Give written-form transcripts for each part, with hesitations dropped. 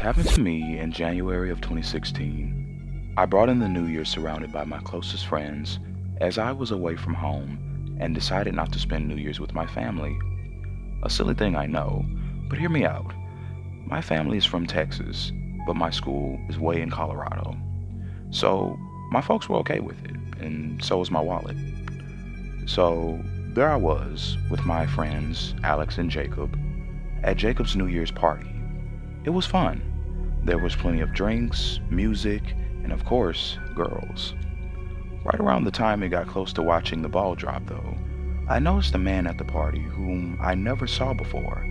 Happened to me in January of 2016. I brought in the new year surrounded by my closest friends as I was away from home and decided not to spend New Year's with my family. A silly thing I know, but hear me out. My family is from Texas, but my school is way in Colorado. So my folks were okay with it, and so was my wallet. So there I was with my friends Alex and Jacob at Jacob's New Year's party. It was fun. There was plenty of drinks, music, and of course, girls. Right around the time it got close to watching the ball drop, though, I noticed a man at the party whom I never saw before.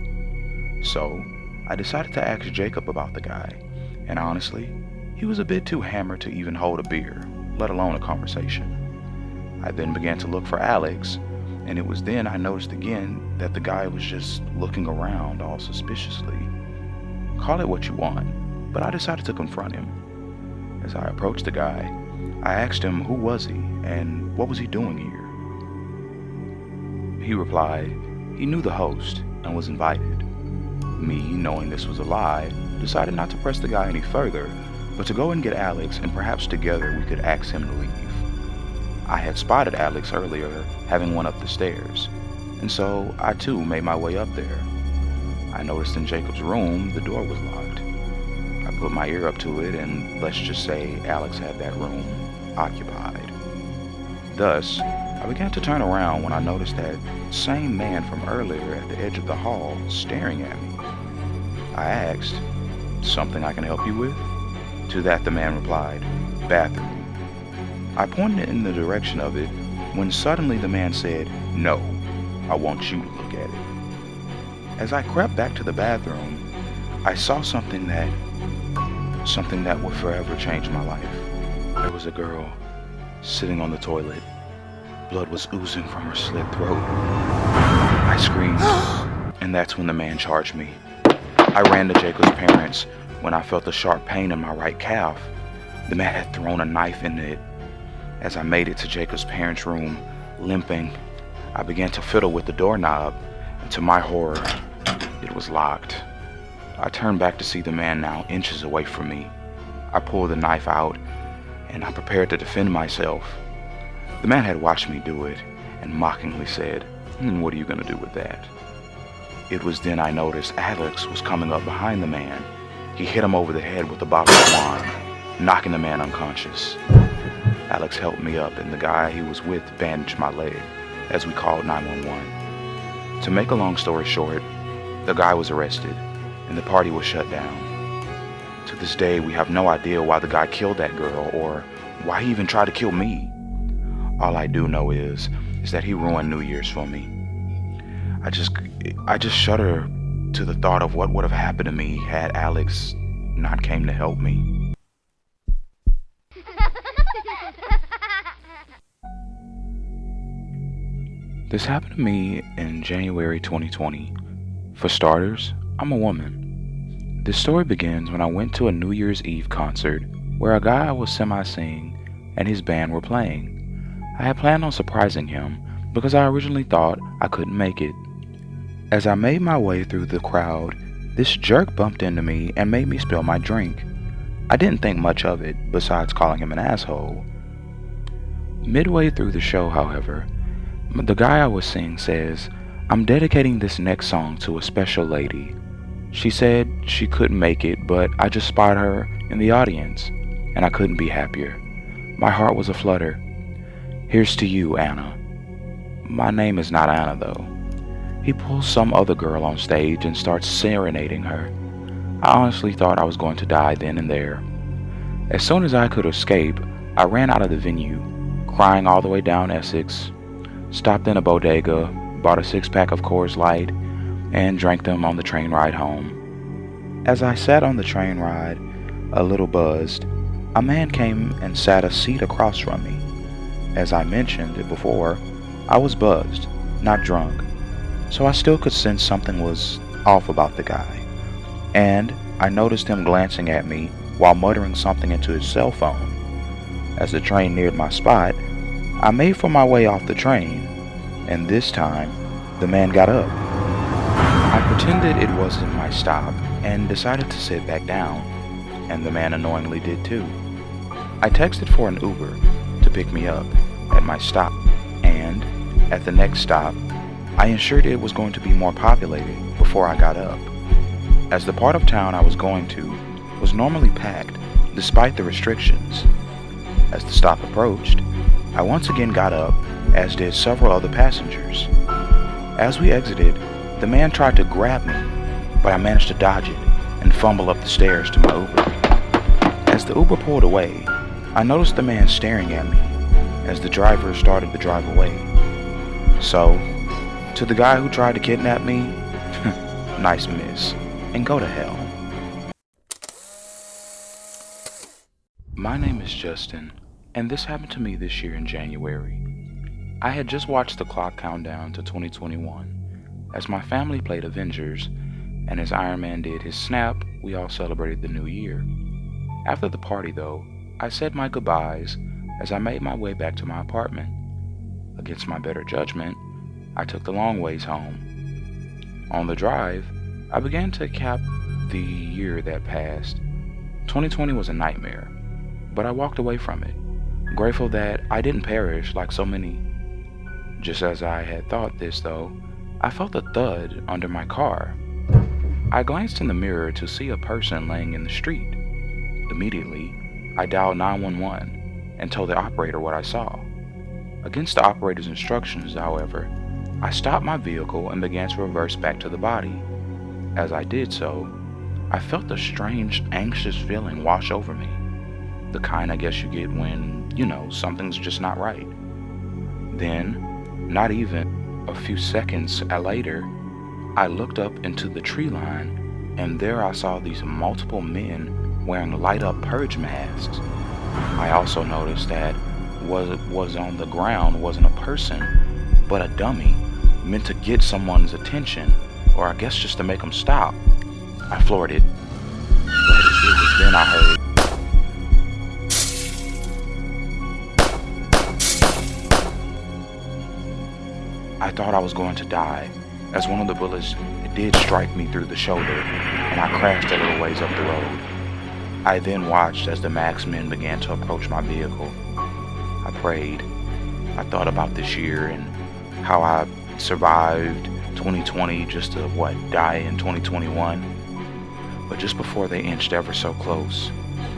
So, I decided to ask Jacob about the guy, and honestly, he was a bit too hammered to even hold a beer, let alone a conversation. I then began to look for Alex, and it was then I noticed again that the guy was just looking around all suspiciously. Call it what you want, but I decided to confront him. As I approached the guy, I asked him who was he and what was he doing here. He replied he knew the host and was invited. Me, knowing this was a lie, decided not to press the guy any further, but to go and get Alex and perhaps together we could ask him to leave. I had spotted Alex earlier having went up the stairs, and so I too made my way up there. I noticed in Jacob's room the door was locked. I put my ear up to it and let's just say Alex had that room occupied. Thus, I began to turn around when I noticed that same man from earlier at the edge of the hall staring at me. I asked, "Something I can help you with?" To that the man replied, "Bathroom." I pointed in the direction of it when suddenly the man said, "No, I want you to look at it." As I crept back to the bathroom, I saw something that would forever change my life. There was a girl sitting on the toilet. Blood was oozing from her slit throat. I screamed, and that's when the man charged me. I ran to Jacob's parents when I felt a sharp pain in my right calf. The man had thrown a knife in it. As I made it to Jacob's parents' room, limping, I began to fiddle with the doorknob, and to my horror, it was locked. I turned back to see the man now inches away from me. I pulled the knife out, and I prepared to defend myself. The man had watched me do it, and mockingly said, "What are you going to do with that?" It was then I noticed Alex was coming up behind the man. He hit him over the head with a bottle of wine, knocking the man unconscious. Alex helped me up, and the guy he was with bandaged my leg as we called 911. To make a long story short, the guy was arrested, and the party was shut down. To this day, we have no idea why the guy killed that girl or why he even tried to kill me. All I do know is that he ruined New Year's for me. I just shudder to the thought of what would have happened to me had Alex not came to help me. This happened to me in January 2020. For starters, I'm a woman. This story begins when I went to a New Year's Eve concert where a guy I was semi-seeing and his band were playing. I had planned on surprising him because I originally thought I couldn't make it. As I made my way through the crowd, this jerk bumped into me and made me spill my drink. I didn't think much of it besides calling him an asshole. Midway through the show, however, the guy I was seeing says, "I'm dedicating this next song to a special lady. She said she couldn't make it, but I just spotted her in the audience, and I couldn't be happier. My heart was aflutter. Here's to you, Anna." My name is not Anna, though. He pulls some other girl on stage and starts serenading her. I honestly thought I was going to die then and there. As soon as I could escape, I ran out of the venue, crying all the way down Essex, stopped in a bodega, bought a 6-pack of Coors Light, and drank them on the train ride home. As I sat on the train ride, a little buzzed, a man came and sat a seat across from me. As I mentioned it before, I was buzzed, not drunk, so I still could sense something was off about the guy. And I noticed him glancing at me while muttering something into his cell phone. As the train neared my spot, I made for my way off the train, and this time, the man got up. I pretended it wasn't my stop and decided to sit back down, and the man annoyingly did too. I texted for an Uber to pick me up at my stop, and at the next stop, I ensured it was going to be more populated before I got up, as the part of town I was going to was normally packed despite the restrictions. As the stop approached, I once again got up, as did several other passengers. As we exited, the man tried to grab me, but I managed to dodge it and fumble up the stairs to my Uber. As the Uber pulled away, I noticed the man staring at me as the driver started to drive away. So, to the guy who tried to kidnap me, nice miss, and go to hell. My name is Justin, and this happened to me this year in January. I had just watched the clock count down to 2021, as my family played Avengers, and as Iron Man did his snap, we all celebrated the new year. After the party though, I said my goodbyes as I made my way back to my apartment. Against my better judgment, I took the long ways home. On the drive, I began to cap the year that passed. 2020 was a nightmare, but I walked away from it, grateful that I didn't perish like so many. Just as I had thought this though, I felt a thud under my car. I glanced in the mirror to see a person laying in the street. Immediately, I dialed 911 and told the operator what I saw. Against the operator's instructions, however, I stopped my vehicle and began to reverse back to the body. As I did so, I felt a strange, anxious feeling wash over me. The kind I guess you get when, something's just not right. Then, not even a few seconds later, I looked up into the tree line, and there I saw these multiple men wearing light-up purge masks. I also noticed that what was on the ground wasn't a person, but a dummy, meant to get someone's attention, or I guess just to make them stop. I floored it, but it was then I heard I thought I was going to die, as one of the bullets did strike me through the shoulder, and I crashed a little ways up the road. I then watched as the masked men began to approach my vehicle. I prayed. I thought about this year and how I survived 2020 just to, die in 2021. But just before they inched ever so close,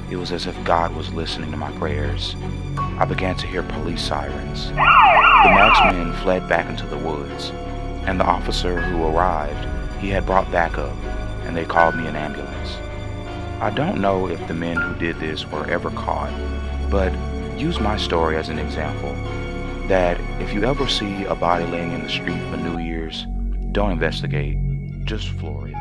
it was as if God was listening to my prayers. I began to hear police sirens. The masked men fled back into the woods, and the officer who arrived, he had brought backup, and they called me an ambulance. I don't know if the men who did this were ever caught, but use my story as an example, that if you ever see a body laying in the street for New Year's, don't investigate, just floor it.